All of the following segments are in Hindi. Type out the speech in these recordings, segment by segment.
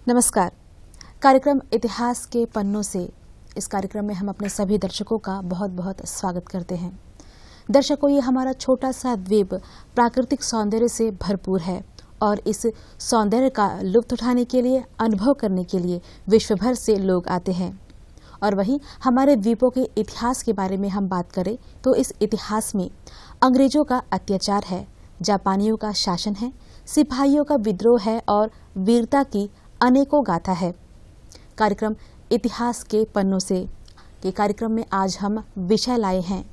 नमस्कार। कार्यक्रम इतिहास के पन्नों से इस कार्यक्रम में हम अपने सभी दर्शकों का बहुत बहुत स्वागत करते हैं। दर्शकों, ये हमारा छोटा सा द्वीप प्राकृतिक सौंदर्य से भरपूर है और इस सौंदर्य का लुत्फ उठाने के लिए, अनुभव करने के लिए विश्व भर से लोग आते हैं। और वहीं हमारे द्वीपों के इतिहास के बारे में हम बात करें तो इस इतिहास में अंग्रेजों का अत्याचार है, जापानियों का शासन है, सिपाहियों का विद्रोह है और वीरता की अनेकों गाथा है। कार्यक्रम इतिहास के पन्नों से के कार्यक्रम में आज हम विषय लाए हैं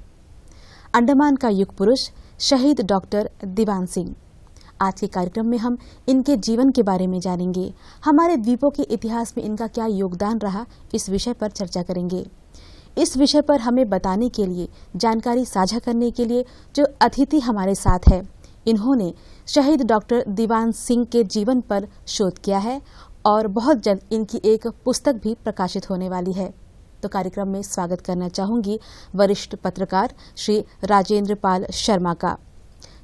अंडमान का युग पुरुष शहीद डॉक्टर दीवान सिंह। आज के कार्यक्रम में हम इनके जीवन के बारे में जानेंगे, हमारे द्वीपों के इतिहास में इनका क्या योगदान रहा, इस विषय पर चर्चा करेंगे। इस विषय पर हमें बताने के लिए, जानकारी साझा करने के लिए जो अतिथि हमारे साथ है, इन्होंने शहीद डॉक्टर दीवान सिंह के जीवन पर शोध किया है और बहुत जल्द इनकी एक पुस्तक भी प्रकाशित होने वाली है। तो कार्यक्रम में स्वागत करना चाहूंगी वरिष्ठ पत्रकार श्री राजेंद्र पाल शर्मा का।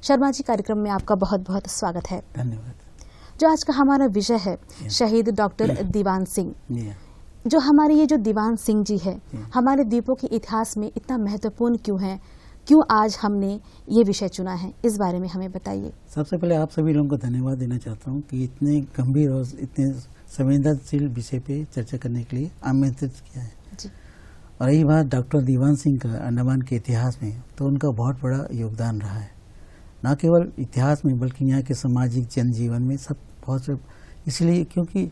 शर्मा जी, कार्यक्रम में आपका बहुत बहुत स्वागत है। धन्यवाद। जो आज का हमारा विषय है शहीद डॉक्टर दीवान सिंह, जो हमारे ये जो दीवान सिंह जी है हमारे द्वीपों के इतिहास में इतना महत्वपूर्ण क्यों है, क्यों आज हमने ये विषय चुना है, इस बारे में हमें बताइए। सबसे पहले आप सभी लोगों को धन्यवाद देना चाहता हूँ कि इतने गंभीर और इतने संवेदनशील विषय पे चर्चा करने के लिए आमंत्रित किया है जी। और यही बात डॉक्टर दीवान सिंह का अंडमान के इतिहास में, तो उनका बहुत बड़ा योगदान रहा है, न केवल इतिहास में बल्कि यहाँ के सामाजिक जनजीवन में सब बहुत। इसलिए क्योंकि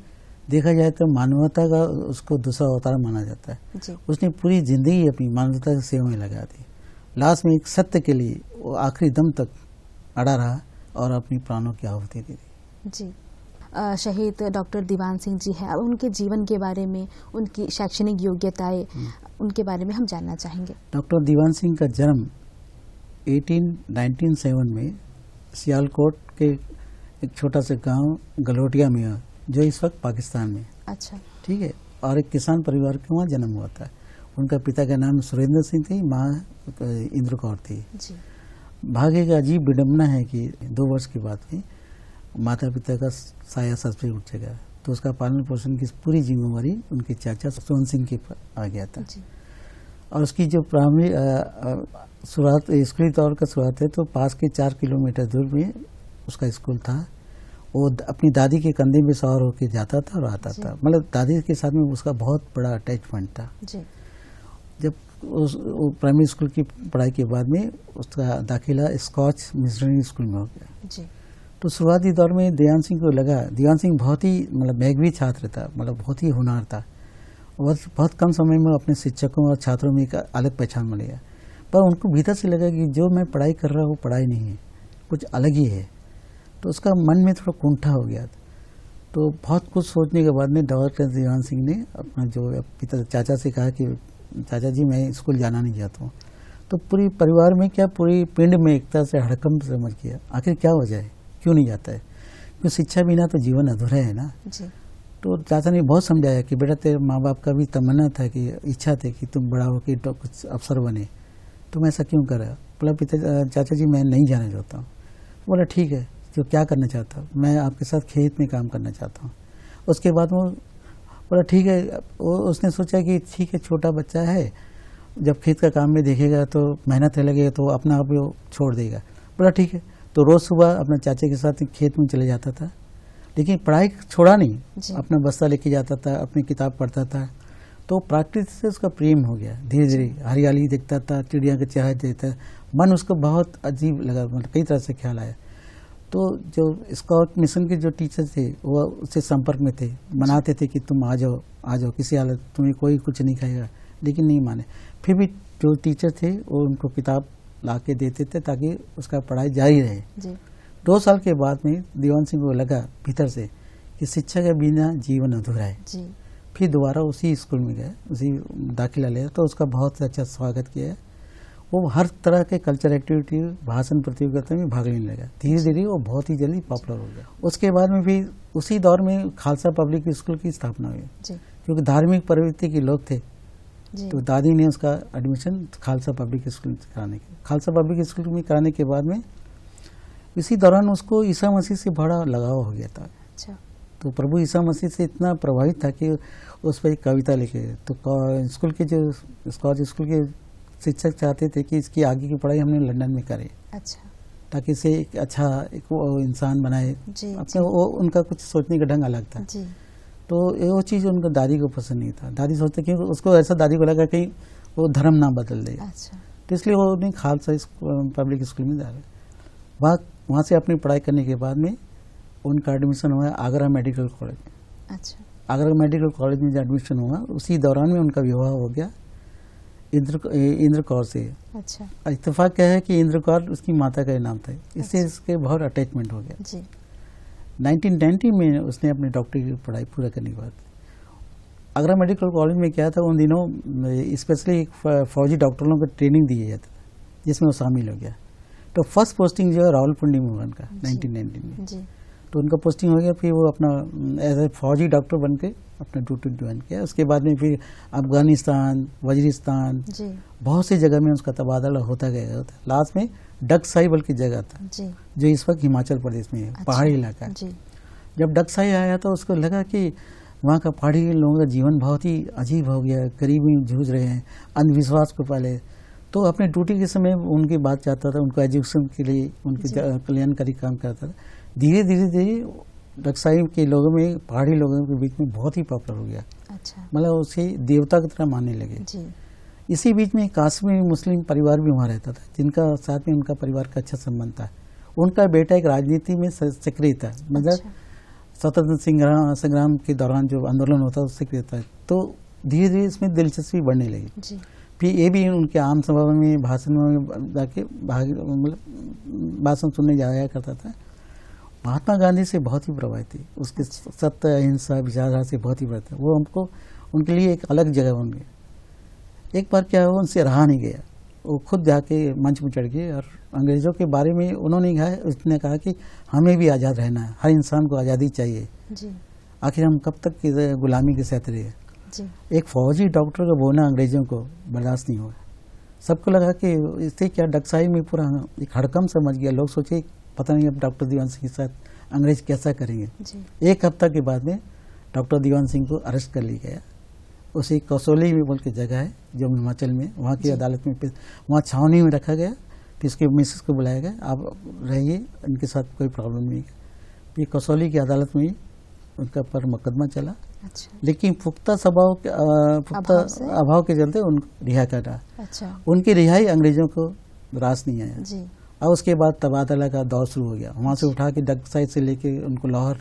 देखा जाए तो मानवता का उसको दूसरा अवतार माना जाता है जी। उसने पूरी जिंदगी अपनी मानवता की सेवा में लगा दी। लास्ट में एक सत्य के लिए वो आखिरी दम तक अड़ा रहा और अपनी प्राणों की आहुति दे दी जी। शहीद डॉक्टर दीवान सिंह जी है, उनके जीवन के बारे में, उनकी शैक्षणिक योग्यताएं, उनके बारे में हम जानना चाहेंगे। डॉक्टर दीवान सिंह का जन्म 1907 में सियालकोट के एक छोटा सा गांव गलोटिया में है, जो इस वक्त पाकिस्तान में। अच्छा, ठीक है। और एक किसान परिवार के वहाँ जन्म हुआ था। उनका पिता का नाम सुरेंद्र सिंह थी, माँ इंद्र कौर थी जी। भाग्य का अजीब विडम्बना है कि 2 वर्ष के बाद में माता पिता का साया सर पे उठ गया, तो उसका पालन पोषण की पूरी जिम्मेवारी उनके चाचा सोहन सिंह के पर आ गया था जी। और उसकी जो प्रारंभिक शुरुआत स्कूली तौर का शुरुआत है तो पास के 4 किलोमीटर दूर में उसका स्कूल था। वो अपनी दादी के कंधे में सवार होकर जाता था और आता था, मतलब दादी के साथ में उसका बहुत बड़ा अटैचमेंट था जी। जब प्राइमरी स्कूल की पढ़ाई के बाद में उसका दाखिला स्कॉच मिशनरी स्कूल में हो गया जी। तो शुरुआती दौर में दीवान सिंह को लगा, दीवान सिंह बहुत ही मतलब मेघवी छात्र था, मतलब बहुत ही होनहार था और बहुत कम समय में अपने शिक्षकों और छात्रों में एक अलग पहचान मिलेगा। पर उनको भीतर से लगा कि जो मैं पढ़ाई कर रहा हूँ वो पढ़ाई नहीं है, कुछ अलग ही है। तो उसका मन में थोड़ा कुंठा हो गया। तो बहुत कुछ सोचने के बाद में डॉक्टर दीवान सिंह ने अपना जो पिता चाचा से कहा कि चाचा जी मैं स्कूल जाना नहीं चाहता हूँ। तो पूरी परिवार में क्या, पूरी पिंड में एक तरह से हड़कंप समझ किया, आखिर क्या वजह है, क्यों नहीं जाता है, क्योंकि शिक्षा बिना तो जीवन अधूरा है ना जी। तो चाचा ने बहुत समझाया कि बेटा तेरे माँ बाप का भी तमन्ना था कि इच्छा थी कि तुम बड़ा होकर तो कुछ अफसर बने, तुम ऐसा क्यों कर रहे हो। बोला चाचा जी मैं नहीं जाना चाहता हूँ। बोला ठीक है, जो क्या करना चाहता हूँ, मैं आपके साथ खेत में काम करना चाहता हूँ। उसके बाद वो बोला ठीक है। उसने सोचा कि ठीक है, छोटा बच्चा है, जब खेत का काम में देखेगा तो मेहनत लगेगा तो अपना आप वो छोड़ देगा। बोला ठीक है। तो रोज़ सुबह अपने चाचे के साथ खेत में चले जाता था, लेकिन पढ़ाई छोड़ा नहीं, अपना बस्ता लेके जाता था, अपनी किताब पढ़ता था। तो प्रकृति से उसका प्रेम हो गया धीरे धीरे, हरियाली देखता था, चिड़िया के चेहरे देखता, मन उसको बहुत अजीब लगा, मतलब कई तरह से ख्याल आया। तो जो स्काउट मिशन के जो टीचर थे वो उससे संपर्क में थे, मनाते थे कि तुम आ जाओ किसी हालत, तुम्हें कोई कुछ नहीं खाएगा, लेकिन नहीं माने। फिर भी जो टीचर थे वो उनको किताब ला के देते थे ताकि उसका पढ़ाई जारी रहे जी। 2 साल के बाद में दीवान सिंह को लगा भीतर से कि शिक्षा के बिना जीवन अधूरा है जी। फिर दोबारा उसी स्कूल में गया, उसी दाखिला लिया, तो उसका बहुत अच्छा स्वागत किया। वो हर तरह के कल्चर एक्टिविटी, भाषण प्रतियोगिता में भाग लेने लगा। धीरे धीरे वो बहुत ही जल्दी पॉपुलर हो गया। उसके बाद में भी उसी दौर में खालसा पब्लिक स्कूल की स्थापना हुई, क्योंकि धार्मिक प्रवृत्ति के लोग थे। तो दादी ने उसका एडमिशन खालसा पब्लिक स्कूल में कराने के, खालसा पब्लिक स्कूल में कराने के बाद में इसी दौरान उसको ईसा मसीह से बड़ा लगाव हो गया था। तो प्रभु ईसा मसीह से इतना प्रभावित था कि उस पर एक कविता लिखे। तो स्कूल के जो स्कूल के शिक्षक चाहते थे कि इसकी आगे की पढ़ाई हमने लंदन में करे, अच्छा, ताकि इसे एक अच्छा एक वो इंसान बनाए। अपने वो उनका कुछ सोचने का ढंग अलग था जी। तो वो चीज़ उनका दादी को पसंद नहीं था। दादी सोचते कि उसको ऐसा, दादी को लगा कहीं वो धर्म ना बदल दे, अच्छा, तो इसलिए वो उन्हें खालसा पब्लिक स्कूल में डाला। वहाँ से अपनी पढ़ाई करने के बाद में उनका एडमिशन हुआ आगरा मेडिकल कॉलेज में। अच्छा, आगरा मेडिकल कॉलेज में जो एडमिशन हुआ उसी दौरान में उनका विवाह हो गया इंद्र कौर से। अच्छा, इत्तेफाक क्या है कि इंद्र कौर उसकी माता का नाम था, इससे इसके बहुत अटैचमेंट हो गया जी। 1990 में उसने अपनी डॉक्टरी की पढ़ाई पूरा करने के बाद आगरा मेडिकल कॉलेज में क्या था, उन दिनों स्पेशली फौजी डॉक्टरों को ट्रेनिंग दी जाती था, जिसमें वो शामिल हो गया। तो फर्स्ट पोस्टिंग जो है रावलपिंडी में हुआ उनका 1990 में जी। तो उनका पोस्टिंग हो गया। फिर वो अपना एज ए फौजी डॉक्टर बन के अपना ड्यूटी ज्वाइन किया। उसके बाद में फिर अफगानिस्तान, वजीरिस्तान, जी, बहुत सी जगह में उसका तबादला होता गया। लास्ट में डकसाई बल्कि जगह था जी, जो इस वक्त हिमाचल प्रदेश में है, अच्छा, पहाड़ी इलाका। जी, जब डकसाई आया तो उसको लगा कि वहाँ का पहाड़ी लोगों का जीवन बहुत ही अजीब हो गया, गरीबी में जूझ रहे हैं, अंधविश्वास को पाले। तो अपने ड्यूटी के समय उनकी बात चाहता था, उनको एजुकेशन के लिए उनके कल्याणकारी काम करता था। धीरे धीरे डकसाई के लोगों में, पहाड़ी लोगों के बीच में बहुत ही पॉपुलर हो गया। अच्छा, मतलब उसे देवता की तरह मानने लगे। जी, इसी बीच में काश्मीरी मुस्लिम परिवार भी वहाँ रहता था, जिनका साथ में उनका परिवार का अच्छा संबंध था। उनका बेटा एक राजनीति में सक्रिय था, मतलब अच्छा, स्वतंत्र संग्राम के दौरान जो आंदोलन होता है उससे सक्रिय था। तो धीरे धीरे इसमें दिलचस्पी बढ़ने लगी। जी, फिर ये भी उनके आम सभा में, भाषण में जाके मतलब भाषण सुनने जाया करता था। महात्मा गांधी से बहुत ही प्रभावित थी, उसके सत्य अहिंसा विचारधारा से बहुत ही प्रभावित था। वो हमको उनके लिए एक अलग जगह बन गया। एक बार क्या हुआ, उनसे रहा नहीं गया, वो खुद जाके मंच में चढ़ गए और अंग्रेज़ों के बारे में उसने कहा कि हमें भी आज़ाद रहना है, हर इंसान को आज़ादी चाहिए, जी, आखिर हम कब तक की गुलामी के साथ रहे। जी, एक फौजी डॉक्टर का बोलना अंग्रेज़ों को बर्दाश्त नहीं हुआ। सबको लगा कि इससे क्या, डकसाई में पूरा एक हड़कंप समझ गया। लोग सोचे पता नहीं अब डॉक्टर दीवान सिंह के साथ अंग्रेज कैसा करेंगे। जी, एक हफ्ता के बाद में डॉक्टर दीवान सिंह को अरेस्ट कर लिया गया। उसे कसौली में बोल के जगह है जो हिमाचल में, वहाँ की अदालत में वहाँ छावनी में रखा गया। फिर इसके मिसेस को बुलाया गया, आप रहिए, इनके साथ कोई प्रॉब्लम नहीं है। फिर कसौली की अदालत में उनका पर मुकदमा चला, अच्छा, लेकिन पुख्ता अभाव के चलते उनको रिहा कर रहा। अच्छा, उनकी रिहाई अंग्रेजों को रास नहीं आया। जी, और उसके बाद तबादला का दौर शुरू हो गया। वहाँ से उठा के डकसाई से लेके उनको लाहौर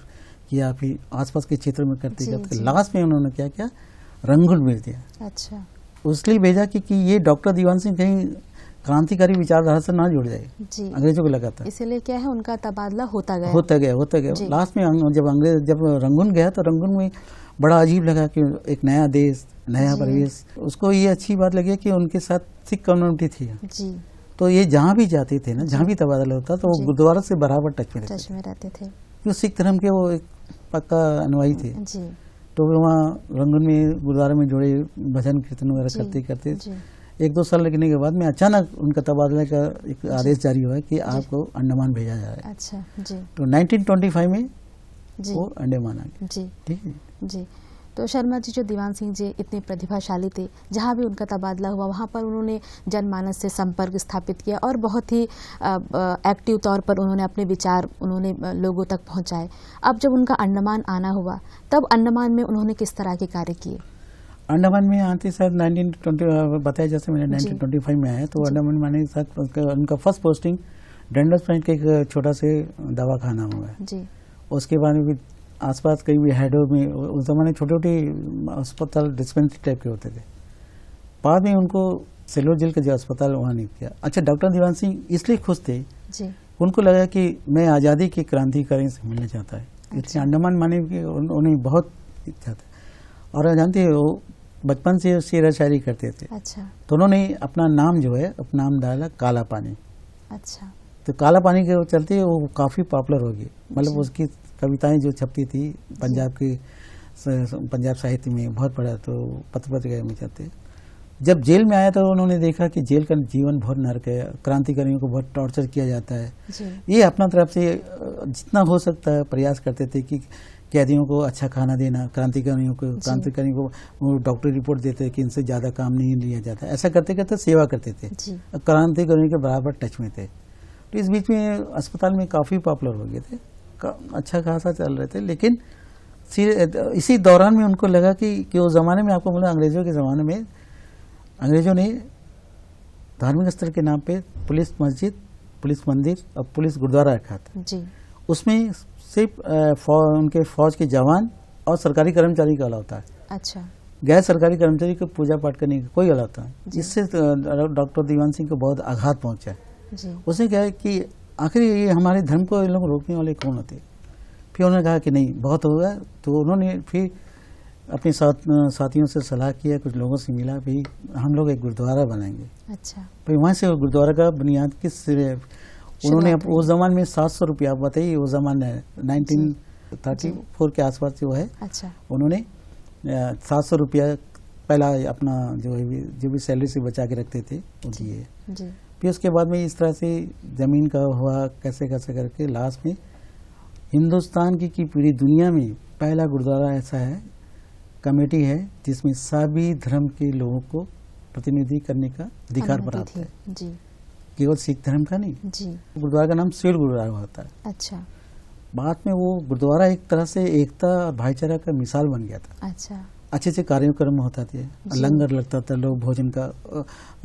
किया, फिर आसपास के क्षेत्र में करते करते लास्ट में उन्होंने क्या किया, रंगून भेज दिया। अच्छा, उसलिए भेजा कि ये डॉक्टर दीवान सिंह कहीं क्रांतिकारी विचारधारा से ना जुड़ जाए, जी, अंग्रेजों को लगा था। इसीलिए क्या है, उनका तबादला होता गया। लास्ट में जब रंगून गया तो रंगून में बड़ा अजीब लगा कि एक नया देश, नया परिवेश। उसको ये अच्छी बात लगी कि उनके साथ सिख कम्युनिटी थी, जी, तो ये जहाँ भी जाते थे ना, जहाँ भी तबादला होता तो वो गुरुद्वारा से बराबर टच में रहते थे। जो सिख धर्म के वो एक पक्का अनुयायी थे। जी, तो वे वहाँ रंगून में गुरुद्वारा में जुड़े, भजन कीर्तन वगैरह करते करते 1-2 साल लगने के बाद में अचानक उनका तबादला का एक आदेश जारी हुआ कि आपको अंडमान भेजा जा रहा है। अच्छा, जी, तो 1925 में जी, वो अंडमान आ गए। जी, ठीक है जी। तो शर्मा जी, जो दीवान सिंह जी इतने प्रतिभाशाली थे, जहाँ भी उनका तबादला हुआ वहाँ पर उन्होंने जनमानस से संपर्क स्थापित किया और बहुत ही एक्टिव तौर पर उन्होंने अपने विचार लोगों तक पहुँचाए। अब जब उनका अंडमान आना हुआ, तब अंडमान में उन्होंने किस तरह के कार्य किए? अंडमान में आते साथ 1920 बताया, जैसे मैंने 1925 में आया, तो अंडमान में आने के साथ उनका फर्स्ट पोस्टिंग डेंडस पॉइंट के एक छोटा से दवाखाना हुआ है। जी, उसके बाद में भी आसपास कई भी हेडों में, उस जमाने छोटे छोटे अस्पताल डिस्पेंसरी टाइप के होते थे। बाद में उनको सिल्वर जेल का जो अस्पताल वहाँ नहीं किया। अच्छा, डॉक्टर दीवान सिंह इसलिए खुश थे, जी, उनको लगा कि मैं आज़ादी के क्रांतिकारी से मिलना चाहता है, इसलिए अंडमान माने की उन्हें बहुत इच्छा था। और जानते हो, बचपन से शेर शायरी करते थे। अच्छा, तो उन्होंने अपना नाम जो है, अपना नाम डाला काला पानी। अच्छा, तो काला पानी के चलते वो काफ़ी पॉपुलर हो गई। मतलब उसकी कविताएं जो छपती थी पंजाब साहित्य में बहुत पढ़ा, तो पत्र पत्रिका में चलते। जब जेल में आया तो उन्होंने देखा कि जेल का जीवन बहुत नरक है, क्रांतिकारियों को बहुत टॉर्चर किया जाता है। ये अपना तरफ से जितना हो सकता है प्रयास करते थे कि कैदियों को अच्छा खाना देना, क्रांतिकारियों को वो डॉक्टर रिपोर्ट देते कि इनसे ज़्यादा काम नहीं लिया जाता। ऐसा करते करते सेवा करते थे, क्रांतिकारियों के बराबर टच में थे। तो इस बीच में अस्पताल में काफ़ी पॉपुलर हो गए थे, अच्छा खासा चल रहे थे। लेकिन इसी दौरान में उनको लगा कि उस ज़माने में, आपको बोला अंग्रेज़ों के ज़माने में अंग्रेज़ों ने धार्मिक स्थल के नाम पे पुलिस मस्जिद, पुलिस मंदिर और पुलिस गुरुद्वारा रखा था जी। उसमें सिर्फ उनके फौज के जवान और सरकारी कर्मचारी का अलाउ था। अच्छा। गैर सरकारी कर्मचारी को पूजा पाठ करने का कोई अलाउ था। इससे डॉक्टर दीवान सिंह को बहुत आघात पहुंचा जी। उसने कहा कि आखिर ये हमारे धर्म को इन लोग रोकने वाले कौन होते। फिर उन्होंने कहा कि नहीं, बहुत हो गया। तो उन्होंने फिर अपने साथियों से सलाह किया, कुछ लोगों से मिला, भाई हम लोग एक गुरुद्वारा बनाएंगे। अच्छा। भाई वहाँ से गुरुद्वारा का बुनियाद किस उन्होंने उस जमाने में 700 रुपया, आप बताइए उस जमाने 1934 के आसपास जो है। अच्छा। उन्होंने 700 रुपया पहला अपना जो भी सैलरी से बचा के रखते थे वो दिए। फिर उसके बाद में इस तरह से जमीन का हुआ, कैसे कैसे करके लास्ट में हिंदुस्तान की पूरी दुनिया में पहला गुरुद्वारा ऐसा है, कमेटी है, जिसमें सभी धर्म के लोगों को प्रतिनिधि करने का अधिकार प्राप्त है जी। केवल सिख धर्म का नहीं जी। गुरुद्वारा का नाम सिविल गुरुद्वारा होता है। अच्छा। बाद में वो गुरुद्वारा एक तरह से एकता और भाईचारा का मिसाल बन गया था। अच्छा। अच्छे अच्छे कार्यक्रम होता थे, लंगर लगता था, लोग भोजन का,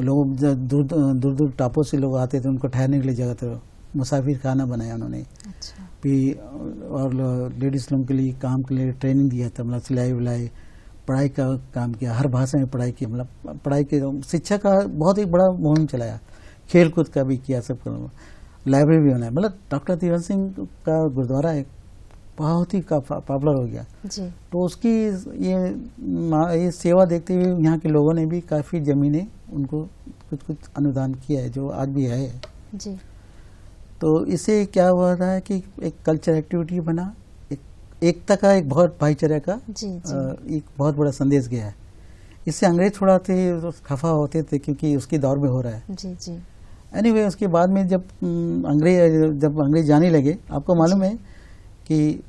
लोग दूर दूर टापों से लोग आते थे, उनको ठहरने के लिए जगह था, मुसाफिर खाना बनाया उन्होंने। अच्छा। फिर और लेडीज लोगों के लिए काम के लिए ट्रेनिंग दिया था, मतलब सिलाई विलाई, पढ़ाई का काम किया, हर भाषा में पढ़ाई की, मतलब पढ़ाई के शिक्षा का बहुत ही बड़ा मुहिम चलाया, खेल कूद का भी किया, सब लाइब्रेरी भी बनाया। मतलब डॉक्टर दीवान सिंह का गुरुद्वारा एक बहुत ही पॉपुलर हो गया जी। तो उसकी ये सेवा देखते हुए यहाँ के लोगों ने भी काफ़ी ज़मीनें उनको कुछ कुछ अनुदान किया है, जो आज भी है जी। तो इससे क्या हुआ था कि एक कल्चर एक्टिविटी बना, एकता का, एक बहुत भाईचारे का एक बहुत बड़ा संदेश गया है। इससे अंग्रेज थोड़ा थे खफा होते थे क्योंकि उसके दौर में हो रहा है जी जी। एनीवे उसके बाद में जब अंग्रेज जाने लगे, आपको मालूम है कि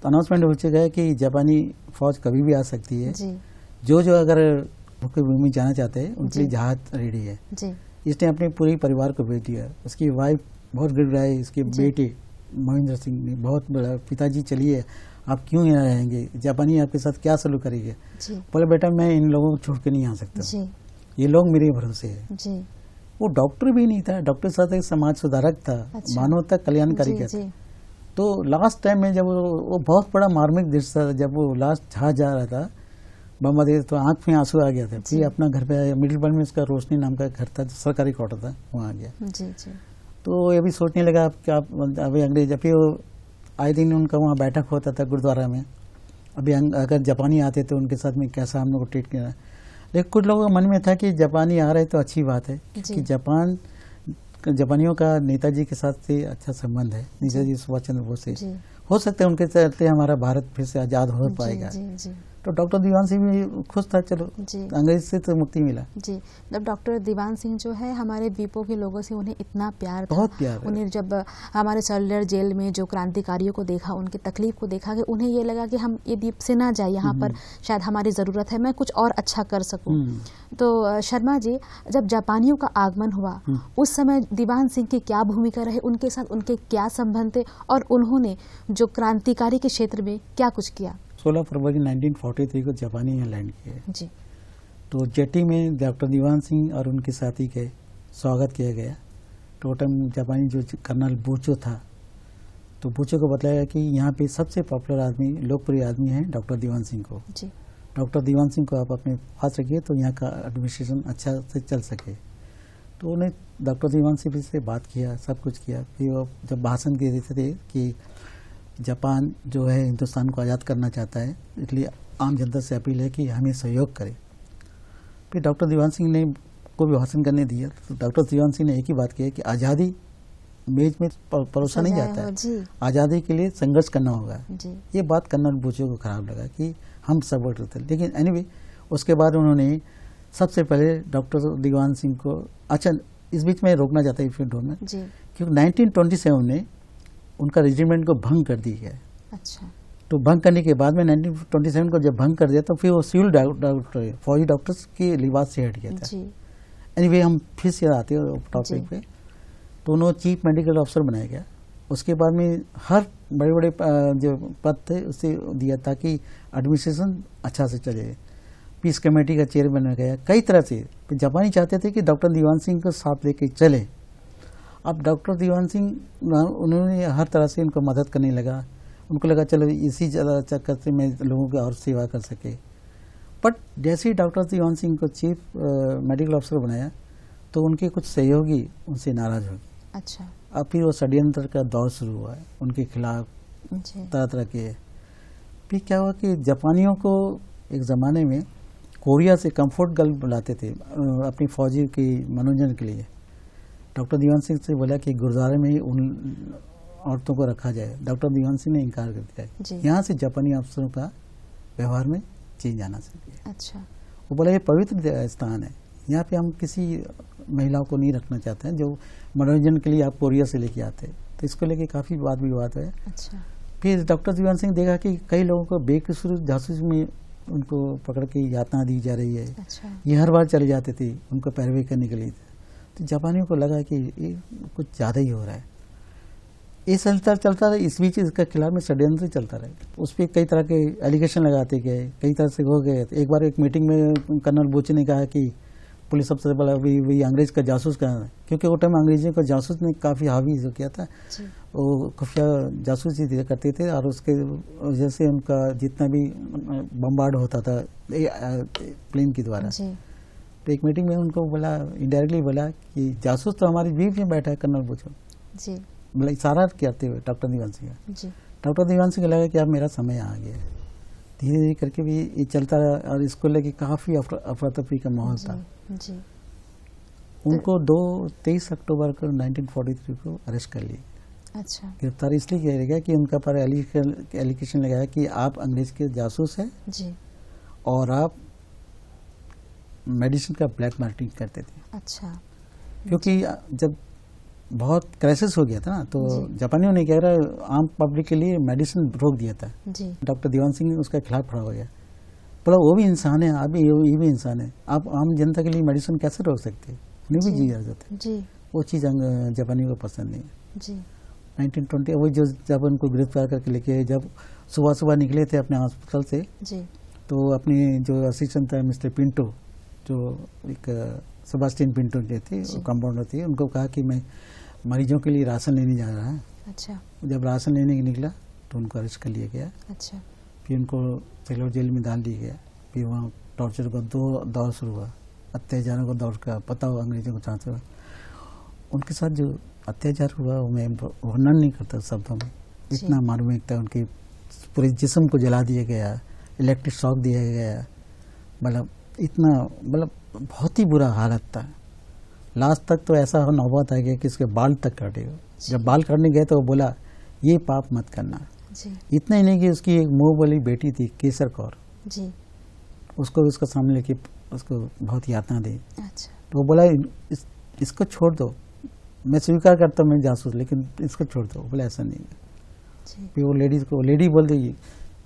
अनाउंसमेंट हो चुका है कि जापानी फौज कभी भी आ सकती है जी। जो अगर मुख्य भूमि जाना चाहते हैं उनके लिए जहाज रेडी है जी। इसने अपने पूरे परिवार को भेज दिया। उसकी वाइफ बहुत गिड़गिड़ाई, इसके बेटे महेंद्र सिंह ने बहुत बड़ा, पिताजी चलिए आप क्यों यहाँ रहेंगे, जापानी आपके साथ क्या सलूक करेंगे। बोले बेटा मैं इन लोगों को छोड़ के नहीं आ सकता, ये लोग मेरे भरोसे है जी। वो डॉक्टर भी नहीं था, डॉक्टर साथ एक समाज सुधारक था। अच्छा। मानवता कल्याणकारी था। तो लास्ट टाइम में जब वो बहुत बड़ा मार्मिक दृश्य था, जब वो लास्ट जहाज जा रहा था बम्बादेव, तो आंख में आंसू आ गया था। फिर अपना घर पे आया, मिडिल बर्न में उसका रोशनी नाम का घर था, सरकारी क्वार्टर था, वहाँ आ गया जी जी। तो ये भी सोचने लगा क्या अभी अंग्रेज, अभी आए दिन उनका वहाँ बैठक होता था गुरुद्वारा में, अभी अगर जापानी आते तो उनके साथ में कैसा हम लोग को ट्रीट करना। लेकिन कुछ लोगों के मन में था कि जापानी आ रहे तो अच्छी बात है, कि जापानियों का नेताजी के साथ से अच्छा संबंध है, नेताजी सुभाष चंद्र बोस से, हो सकता है उनके चलते हमारा भारत फिर से आज़ाद हो पाएगा जी। तो डॉक्टर दीवान सिंह भी खुश था, चलो अंग्रेज से तो मुक्ति मिला जी। जब डॉक्टर दीवान सिंह जो है हमारे द्वीपों के लोगों से उन्हें इतना प्यार था, बहुत प्यार। उन्हें जब हमारे सल्लर जेल में जो क्रांतिकारियों को देखा, उनकी तकलीफ को देखा, कि उन्हें ये लगा कि हम ये द्वीप से ना जाए, यहाँ पर शायद हमारी ज़रूरत है, मैं कुछ और अच्छा कर सकूँ। तो शर्मा जी, जब जापानियों का आगमन हुआ उस समय दीवान सिंह की क्या भूमिका रही, उनके साथ उनके क्या संबंध थे, और उन्होंने जो क्रांतिकारी के क्षेत्र में क्या कुछ किया। 16 फरवरी 1943 को जापानी यहाँ लैंड किए जी। तो जेटी में डॉक्टर दीवान सिंह और उनके साथी के स्वागत किया गया। टोटम जापानी जो कर्नल बूचो था, तो बूचो को बताया कि यहाँ पे सबसे पॉपुलर आदमी, लोकप्रिय आदमी है डॉक्टर दीवान सिंह को जी। डॉक्टर दीवान सिंह को आप अपने पास रखिए तो यहाँ का एडमिनिस्ट्रेशन अच्छा से चल सके। तो उन्हें डॉक्टर दीवान सिंह से बात किया, सब कुछ किया। फिर वो जब भाषण दे देते थे कि जापान जो है हिंदुस्तान को आज़ाद करना चाहता है, इसलिए आम जनता से अपील है कि हमें सहयोग करे। फिर डॉक्टर दीवान सिंह ने को भी भाषण करने दिया, तो डॉक्टर दीवान सिंह ने एक ही बात की कि आज़ादी मेज में परोसा नहीं जाता है, आज़ादी के लिए संघर्ष करना होगा। ये बात कर्नल बूचो को खराब लगा कि हम सपोर्ट करते। लेकिन एनीवे उसके बाद उन्होंने सबसे पहले डॉक्टर दीवान सिंह को, अच्छा इस बीच में रोकना चाहता है फिर में, क्योंकि 1927 में उनका रेजिमेंट को भंग कर दी गया। अच्छा। तो भंग करने के बाद में 1927 को जब भंग कर दिया तो फिर वो सिविल डॉक्टर फौजी डॉक्टर्स के लिबास से हट गया था। जी। एनीवे हम फिर से आते हैं टॉपिक पे। तो उन्होंने चीफ मेडिकल ऑफिसर बनाया गया। उसके बाद में हर बड़े बड़े जो पद थे उससे दिया ताकि एडमिनिस्ट्रेशन अच्छा से चले। पीस कमेटी का चेयरमैन बनाया गया। कई तरह से जापानी चाहते थे कि डॉक्टर दीवान सिंह को साथ लेके चले। अब डॉक्टर दीवान सिंह उन्होंने हर तरह से उनको मदद करने लगा। उनको लगा चलो इसी चक्कर से मैं लोगों की और सेवा कर सके। बट जैसे ही डॉक्टर दीवान सिंह को चीफ मेडिकल ऑफिसर बनाया तो उनके कुछ सहयोगी उनसे नाराज हो गए। अच्छा। अब फिर वो षड्यंत्र का दौर शुरू हुआ है उनके खिलाफ तरह तरह के। फिर क्या हुआ कि जापानियों को एक ज़माने में कोरिया से कंफर्ट गर्ल बुलाते थे अपनी फौजी की मनोरंजन के लिए। डॉक्टर दीवान सिंह से बोला कि गुरुद्वारे में ही उन औरतों को रखा जाए। डॉक्टर दीवान सिंह ने इनकार कर दिया। यहाँ से जापानी अफसरों का व्यवहार में चेंज आना चाहिए। अच्छा। वो बोला ये पवित्र स्थान है, यहाँ पे हम किसी महिलाओं को नहीं रखना चाहते हैं जो मनोरंजन के लिए आप कोरिया से लेके आते। तो इसको लेके काफ़ी वाद विवाद है। अच्छा। फिर डॉक्टर दीवान सिंह देखा कि कई लोगों को बेकसूर जासूस में उनको पकड़ के यातना दी जा रही है। अच्छा। ये हर बार चले जाते थे उनको पैरवी करने के लिए। तो जापानियों को लगा कि ये कुछ ज़्यादा ही हो रहा है। ये चलता रहा। इस बीच इसका खिलाफ में षड्यंत्र चलता रहा। उस पर कई तरह के एलिगेशन लगाते गए, कई तरह से हो गए। एक बार एक मीटिंग में कर्नल बोचे ने कहा कि पुलिस अफसर बोला वही अंग्रेज का जासूस का, क्योंकि वो टाइम अंग्रेजों का जासूस ने काफ़ी हावी जो किया था। वो खुफिया जासूसी करते थे और उसके वजह से उनका जितना भी बम्बार्ड होता था प्लेन के द्वारा। तो एक मीटिंग में उनको बोला, इनडायरेक्टली बोला कि जासूस तो हमारी बीच में बैठा है कर्नल बोचो। मतलब इशारा करते हुए डॉक्टर दीवान सिंह। डॉक्टर दीवान सिंह लगा कि अब मेरा समय आ गया। धीरे धीरे करके भी ये चलता रहा और इसको लेके काफ़ी अफरा तफरी का माहौल था। जी। उनको 23 अक्टूबर को 1943 को अरेस्ट कर लिया। अच्छा। गिरफ्तार इसलिए किया गया कि उनका पर एलिगेशन लगाया कि आप अंग्रेज के जासूस हैं जी। और आप मेडिसिन का ब्लैक मार्केटिंग करते थे। अच्छा। क्योंकि जब बहुत क्राइसिस हो गया था ना तो जापानियों ने कह रहा आम पब्लिक के लिए मेडिसिन रोक दिया था। डॉक्टर दीवान सिंह उसका खिलाफ खड़ा हो गया। बोला वो भी इंसान है, आप ये भी इंसान है, आप आम जनता के लिए मेडिसिन कैसे रोक सकते, उन्हें भी जी जाते जी। वो चीज़ जापानियों को पसंद नहीं जी। 1920 वही जो जब उनको गिरफ्तार करके लेके जब सुबह सुबह निकले थे अपने हॉस्पिटल से जी। तो अपने जो असिस्टेंट था मिस्टर पिंटो, जो एक सेबास्टियन पिंटो जो थे कंपाउंडर थे, उनको कहा कि मैं मरीजों के लिए राशन लेने जा रहा है। अच्छा। जब राशन लेने निकला तो उनको अरेस्ट कर लिया गया। अच्छा। फिर उनको सेलर जेल में डाल दिया गया। फिर वहाँ टॉर्चर का दौर शुरू हुआ, अत्याचारों का दौर का पता हुआ अंग्रेजों को चांस हुआ। उनके साथ जो अत्याचार हुआ वो मैं वर्णन नहीं करता शब्दों में। इतना मार्मिक था। उनके पूरे जिस्म को जला दिया गया, इलेक्ट्रिक शॉक दिया गया, मतलब इतना मतलब बहुत ही बुरा हालत था। लास्ट तक तो ऐसा नौबत आ गया कि उसके बाल तक काटे। जब बाल काटने गए तो वो बोला ये पाप मत करना जी। इतना ही नहीं कि उसकी एक मुँह बोली बेटी थी केसर कौर जी, उसको उसका सामने लेके उसको बहुत यातना दी। अच्छा। तो वो बोला इसको छोड़ दो, मैं स्वीकार करता हूँ मैं जासूस, लेकिन इसको छोड़ दो। बोला ऐसा नहीं है। फिर वो लेडी बोल दी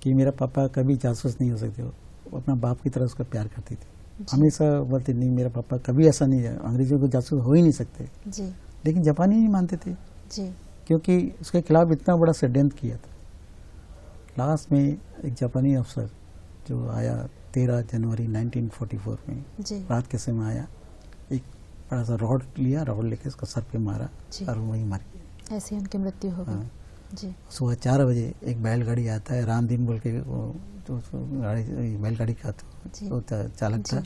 कि मेरा पापा कभी जासूस नहीं हो सकते। वो अपना बाप की तरह उसका प्यार करती थी। हमेशा बोलते नहीं मेरा पापा कभी ऐसा नहीं है, अंग्रेजों को जासूस हो ही नहीं सकते जी। लेकिन जापानी नहीं मानते थे जी, क्योंकि उसके खिलाफ इतना बड़ा षड्यंत्र किया था। लास्ट में एक जापानी अफसर जो आया 13 जनवरी 1944 में रात के समय आया, एक बड़ा सा रॉड लिया, रॉड लेके उसका सर पे मारा और वही मर गया। ऐसे उनकी मृत्यु हो गई जी। सुबह 4 बजे एक बैलगाड़ी आता है, रामदीन बोल के वो तो बैलगाड़ी का तो चालक था,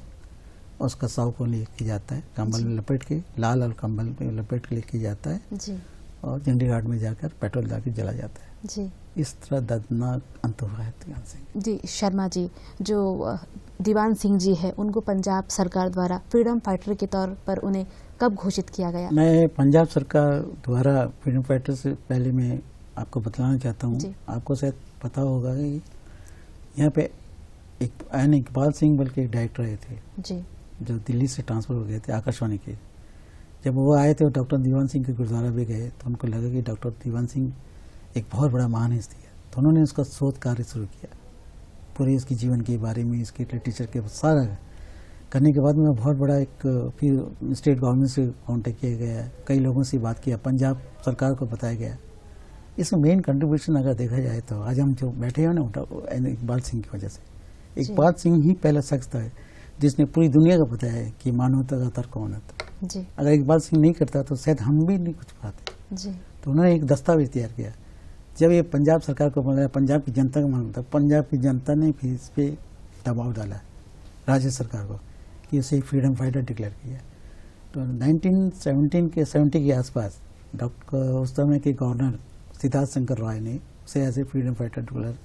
उसका शव को लेके जाता है, कंबल में लपेट के, लाल और कंबल में लपेट के लेके जाता है जी। और झंडी घाट में जाकर पेट्रोल डाल के जला जाता है जी। इस तरह दर्दनाक अंत हुआ है दीवान सिंह जी। शर्मा जी, जो दीवान सिंह जी है उनको पंजाब सरकार द्वारा फ्रीडम फाइटर के तौर पर उन्हें कब घोषित किया गया? मैं पंजाब सरकार द्वारा फ्रीडम फाइटर से पहले मैं आपको बतलाना चाहता हूँ। आपको शायद पता होगा कि यहाँ पे इकबाल सिंह बल्कि एक डायरेक्टर आए थे जी, जो दिल्ली से ट्रांसफर हो गए थे आकाशवाणी के। जब वो आए थे डॉक्टर दीवान सिंह के गुरुद्वारा भी गए तो उनको लगा कि डॉक्टर दीवान सिंह एक बहुत बड़ा महान हस्ती है, तो उन्होंने उसका शोध कार्य शुरू किया, पूरे इसके जीवन के बारे में, इसके लिटरेचर के सारा करने के बाद में बहुत बड़ा एक फिर स्टेट गवर्नमेंट से कांटेक्ट किया गया, कई लोगों से बात किया, पंजाब सरकार को बताया गया। इसमें मेन कंट्रीब्यूशन अगर देखा जाए तो आज हम जो बैठे हैं ना इकबाल सिंह की वजह से। इकबाल सिंह ही पहला शख्स था जिसने पूरी दुनिया को बताया है कि मानवता का तर्क कौन होता है। अगर इकबाल सिंह नहीं करता तो शायद हम भी नहीं कुछ पाते। तो उन्होंने एक दस्तावेज तैयार किया। जब ये पंजाब सरकार को बोला, पंजाब की जनता को मालूम था, पंजाब की जनता ने फिर इस पे दबाव डाला राज्य सरकार को कि उसे फ्रीडम फाइटर डिक्लेयर किया। तो 1970 के आसपास डॉक्टर उस समय के गवर्नर सिद्धार्थ शंकर रॉय ने उसे ऐसे फ्रीडम फाइटर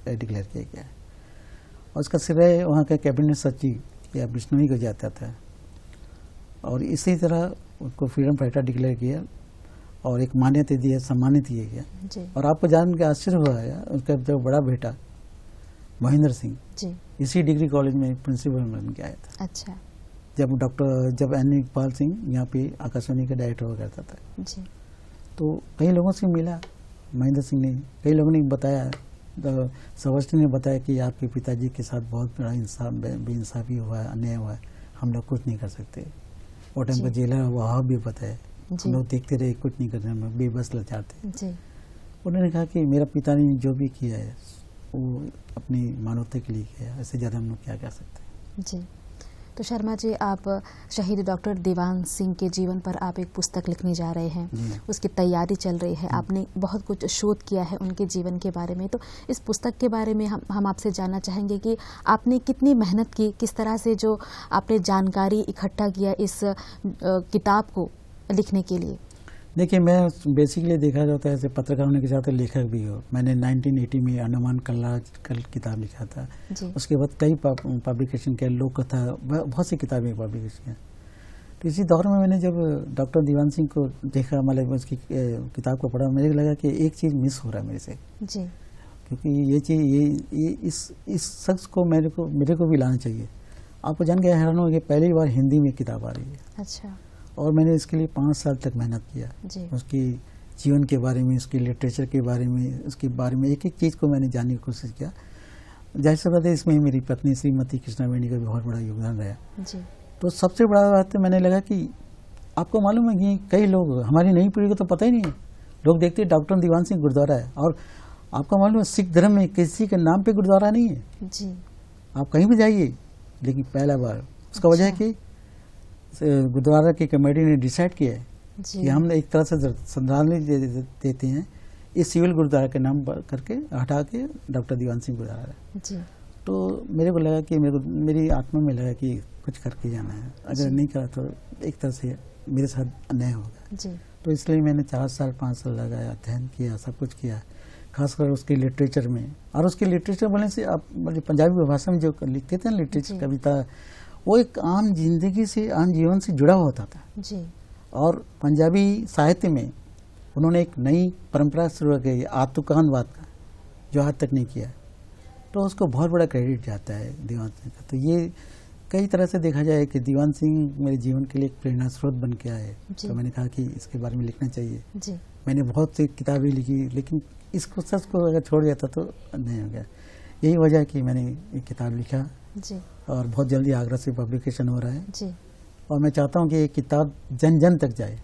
डिक्लेयर किया गया। और उसका श्रेय वहाँ के कैबिनेट सचिव या बिश्नोई को जाता था। और इसी तरह उनको फ्रीडम फाइटर डिक्लेयर किया और एक मान्यता दी, सम्मानित किया गया। और आपको जान के आश्चर्य हुआ है, उसका जो बड़ा बेटा महेंद्र सिंह इसी डिग्री कॉलेज में प्रिंसिपल बन के आया था। अच्छा। जब एन इकबाल सिंह यहाँ पे आकाशवाणी का डायरेक्टर हुआ करता था। तो कई लोगों से मिला महेंद्र सिंह ने, कई लोगों ने बताया, सवस्ती ने बताया कि आपके पिताजी के साथ बहुत बड़ा बेइंसाफी हुआ है, अन्याय हुआ है, हम लोग कुछ नहीं कर सकते। वो टाइम का जेलर वहां भी बताया, हम लोग देखते रहे, कुछ नहीं करने में बेबस लाचार थे। उन्होंने कहा कि मेरा पिता ने जो भी किया है वो अपनी मानवता के लिए किया, इससे ज़्यादा हम लोग क्या कर सकते हैं। जी। तो शर्मा जी, आप शहीद डॉक्टर दीवान सिंह के जीवन पर आप एक पुस्तक लिखने जा रहे हैं, उसकी तैयारी चल रही है, आपने बहुत कुछ शोध किया है उनके जीवन के बारे में। तो इस पुस्तक के बारे में हम आपसे जानना चाहेंगे कि आपने कितनी मेहनत की, किस तरह से जो आपने जानकारी इकट्ठा किया इस किताब को लिखने के लिए। देखिए, मैं बेसिकली देखा जाता है ऐसे पत्रकार होने के साथ लेखक भी हो। मैंने 1980 में अनुमान कल किताब लिखा था। उसके बाद कई पब्लिकेशन किया, लोक कथा, बहुत सी किताबें पब्लिकेशन किया। तो इसी दौर में मैंने जब डॉक्टर दीवान सिंह को देखा, मतलब उसकी किताब को पढ़ा, मुझे लगा कि एक चीज़ मिस हो रहा है मेरे से। क्योंकि ये चीज़ ये इस शख्स को मेरे को भी लाना चाहिए। आपको जान के हैरान हो, पहली बार हिंदी में किताब आ रही है। अच्छा। और मैंने इसके लिए 5 साल तक मेहनत किया, उसकी जीवन के बारे में, उसकी लिटरेचर के बारे में, उसके बारे में एक एक चीज़ को मैंने जानने की कोशिश किया। जाहिर सी बात है, इसमें मेरी पत्नी श्रीमती कृष्णावेणी का भी बहुत बड़ा योगदान रहा। तो सबसे बड़ा बात मैंने लगा कि आपको मालूम है कि कई लोग, हमारी नई पीढ़ी को तो पता ही नहीं है, लोग देखते हैं डॉक्टर दीवान सिंह गुरुद्वारा है, और आपको मालूम है सिख धर्म में किसी के नाम पे गुरुद्वारा नहीं है। आप कहीं भी जाइए, लेकिन पहला बार। उसका वजह है कि गुरुद्वारा की कमेटी ने डिसाइड किया है कि हम एक तरह से श्रद्धांजलि देते हैं, इस सिविल गुरुद्वारा के नाम पर करके हटा के डॉक्टर दीवान सिंह गुरुद्वारा है। तो मेरे को लगा कि मेरी आत्मा में लगा कि कुछ करके जाना है, अगर नहीं करा तो एक तरह से मेरे साथ अन्याय होगा। तो इसलिए मैंने 4 साल 5 साल लगाया, अध्ययन किया, सब कुछ किया, खासकर उसके लिटरेचर में। और उसके लिटरेचर बोलने से आप पंजाबी भाषा में जो लिखते थे ना लिटरेचर, कविता, वो एक आम जिंदगी से, आम जीवन से जुड़ा हुआ होता था। और पंजाबी साहित्य में उन्होंने एक नई परंपरा शुरू की, आतुकानवाद का, जो आज तक नहीं किया। तो उसको बहुत बड़ा क्रेडिट जाता है दीवान सिंह का। तो ये कई तरह से देखा जाए कि दीवान सिंह मेरे जीवन के लिए एक प्रेरणा स्रोत बन के आए। तो मैंने कहा कि इसके बारे में लिखना चाहिए। मैंने बहुत सी किताबें लिखी, लेकिन इसको सच को अगर छोड़ दिया था तो नहीं हो गया। यही वजह है कि मैंने एक किताब लिखा और बहुत जल्दी आगरा से पब्लिकेशन हो रहा है। और मैं चाहता हूँ कि ये किताब जन जन तक जाए,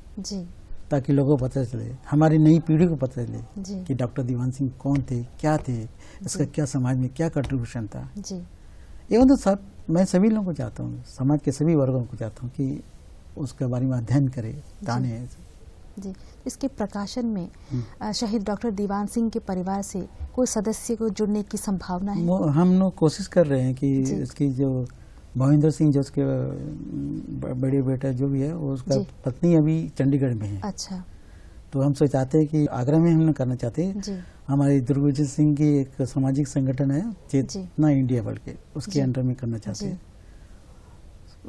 ताकि लोगों को पता चले, हमारी नई पीढ़ी को पता चले कि डॉक्टर दीवान सिंह कौन थे, क्या थे, इसका क्या समाज में क्या कंट्रीब्यूशन था। एवं तो मैं सभी लोगों को चाहता हूँ, समाज के सभी वर्गों को चाहता हूँ कि उसके बारे में अध्ययन करे, जाने। जी, इसके प्रकाशन में शहीद डॉक्टर दीवान सिंह के परिवार से कोई सदस्य को जुड़ने की संभावना है? हम लोग कोशिश कर रहे हैं कि इसकी जो महेंद्र सिंह, जो उसके बड़े बेटा जो भी है, वो उसका पत्नी अभी चंडीगढ़ में है। अच्छा। तो हम सोचाते हैं कि आगरा में हम करना चाहते हैं। हमारी दुर्गुजीत सिंह की एक सामाजिक संगठन है, चेतना इंडिया बोल के, उसके अंडर में करना चाहते हैं।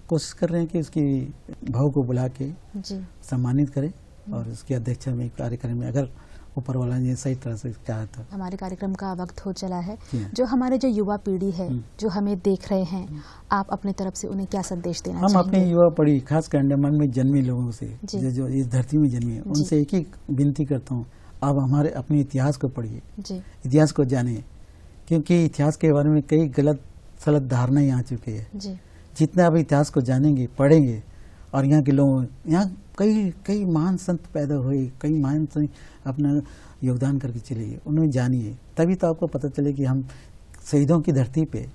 कोशिश कर रहे हैं कि उसकी भाव को बुला के सम्मानित करें और उसकी अध्यक्षता में कार्यक्रम में, अगर ऊपर वाला ने सही तरह से चाहा तो। हमारे कार्यक्रम का वक्त हो चला है। जो हमारे जो युवा पीढ़ी है, जो हमें देख रहे हैं, आप अपनी तरफ से उन्हें क्या संदेश देना चाहेंगे? हम अपनी युवा पीढ़ी, खासकर अंडमान में जन्मे लोगों से, जो इस धरती में जन्मे, उनसे एक ही विनती करता हूँ, अब हमारे अपने इतिहास को पढ़िए, जी इतिहास को जानिए, क्योंकि इतिहास के बारे में कई गलत सलत धारणाएं आ चुकी है। जी जितना आप इतिहास को जानेंगे, पढ़ेंगे, और यहाँ के लोग, यहाँ कई कई महान संत पैदा हुए, कई महान संत अपना योगदान करके चले गए, उन्हें जानिए, तभी तो आपको पता चले कि हम शहीदों की धरती पे,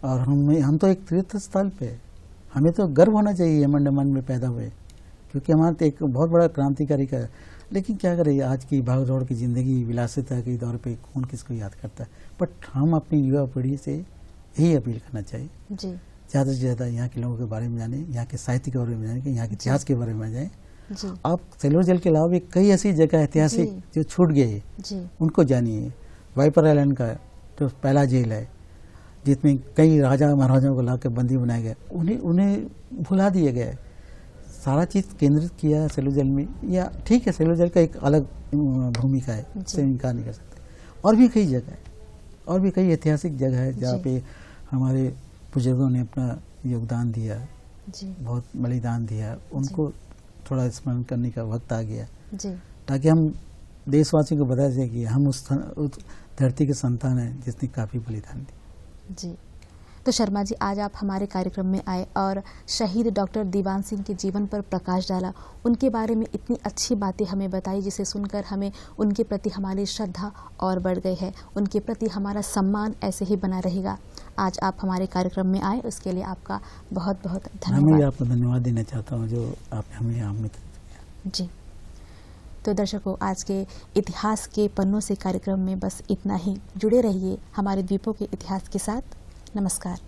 और हम तो एक तीर्थ स्थल पे, हमें तो गर्व होना चाहिए हम अंडमान में पैदा हुए, क्योंकि हमारा तो एक बहुत बड़ा क्रांतिकारी का। लेकिन क्या करें, आज की भाग दौड़ की ज़िंदगी, विलासिता के दौर पे कौन किसको याद करता है। बट हम अपनी युवा पीढ़ी से यही अपील करना चाहिए, जी ज़्यादा से ज़्यादा यहाँ के लोगों के बारे में जाने, यहाँ के साहित्य के बारे में जाने, यहाँ के इतिहास के बारे में जाने। जी आप सेलूर जेल के अलावा भी कई ऐसी जगह ऐतिहासिक जो छूट गई है, जी उनको जानिए। वाइपर आइलैंड का जो पहला जेल है, जिसमें कई राजा महाराजाओं को लाकर बंदी बनाए गए, उन्हें भुला दिए गए। सारा चीज़ केंद्रित किया सेलूर जेल में। या ठीक है, सेलूर जेल का एक अलग भूमिका है, इससे इनकार नहीं कर सकते। और भी कई जगह है, और भी कई ऐतिहासिक जगह है जहाँ पे हमारे बुजुर्गों ने अपना योगदान दिया, जी बहुत बलिदान दिया, उनको थोड़ा स्मरण करने का वक्त आ गया, जी ताकि हम देशवासियों को बता सकें कि हम उस धरती के संतान हैं जिसने काफ़ी बलिदान दिया। जी। तो शर्मा जी, आज आप हमारे कार्यक्रम में आए और शहीद डॉक्टर दीवान सिंह के जीवन पर प्रकाश डाला, उनके बारे में इतनी अच्छी बातें हमें बताई, जिसे सुनकर हमें उनके प्रति हमारी श्रद्धा और बढ़ गई है, उनके प्रति हमारा सम्मान ऐसे ही बना रहेगा। आज आप हमारे कार्यक्रम में आए, उसके लिए आपका बहुत बहुत धन्यवाद। मैं भी आपको धन्यवाद देना चाहता हूँ जो आपने हमें आमंत्रित किया। जी। तो दर्शकों, आज के इतिहास के पन्नों से कार्यक्रम में बस इतना ही। जुड़े रहिए हमारे द्वीपों के इतिहास के साथ। नमस्कार।